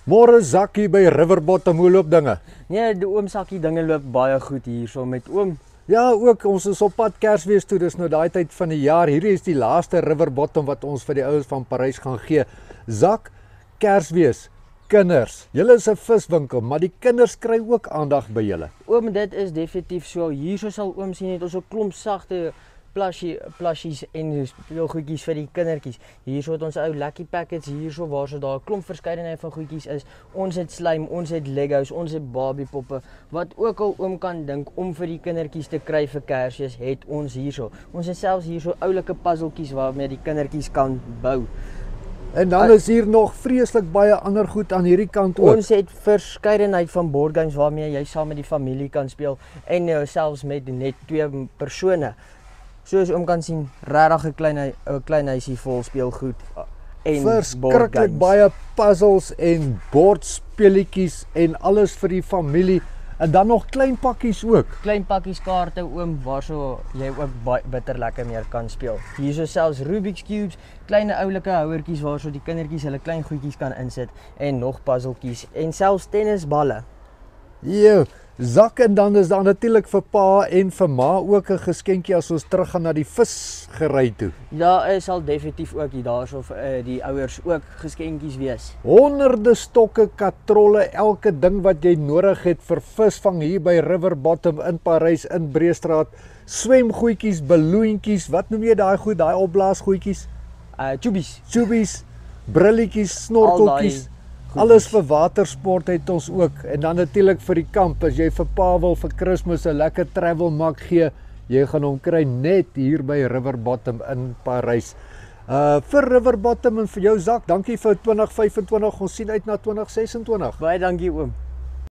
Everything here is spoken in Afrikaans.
Môre Zakkie by Riverbottom, hoe loop dinge? Nee, die oom Sakkie dinge loop baie goed hier so met oom. Ja, ook ons is op pad Kersfees toe, dis nou daai tyd van die jaar. Hierdie is die laaste Riverbottom wat ons vir die ouens van Parys gaan gee. Zak, Kersfees, kinders. Julle is 'n viswinkel, maar die kinders kry ook aandag by julle. Oom, dit is definitief so. Hierso sal oom sien het ons 'n klomp sagte plushies en speelgoedjies vir die kindertjies. Hierso het ons ou Lucky Packets hierso waar so daar 'n klomp verskeidenheid van goedjies is. Ons het slime, ons het Legos, ons het Barbie poppe. Wat ook al oom kan dink om vir die kindertjies te kry vir Kersfees, het ons hierso. Ons het selfs hierso oulike puzzeltjies waarmee die kindertjies kan bou. En dan is hier nog vreeslik baie ander goed aan hierdie kant ook. Ons het verskeidenheid van board games waarmee jy saam met die familie kan speel en selfs met net 2 persone. Soos oom kan sien, regtig 'n klein huisie vol speelgoed en verskriklik baie puzzles en bordspeletjies en alles vir die familie. En dan nog klein pakkies ook. Klein pakkies kaarte oom waarso jy ook baie bitter lekker meer kan speel. Hierso selfs Rubik's cubes, klein oulike houertjies waarso die kindertjies hulle klein goedjies kan insit en nog puzzeltjies en selfs tennisballe. Ja, Zak, en dan is daar natuurlik vir pa en vir ma ook 'n geskenkie as ons teruggaan na die visgery toe. Daar is al definitief ook hier daarso vir die ouers ook geskenkies wees. Honderde stokke, katrolle, elke ding wat jy nodig het vir visvang hier by Riverbottom in Parys in Breestraat. Swemgoedjies, balloentjies, wat noem jy daai goed, daai opblaasgoedjies? Chubies, brilletjies, snorkeltjies. Alles vir watersport het ons ook. En dan natuurlik vir die kamp, as jy vir pa wil vir Kersfees 'n lekker travel mak gee, jy gaan hom kry net hier by Riverbottom in Parys. Vir Riverbottom en vir jou Zak, dankie vir 2025. Ons sien uit na 2026. Baie dankie oom.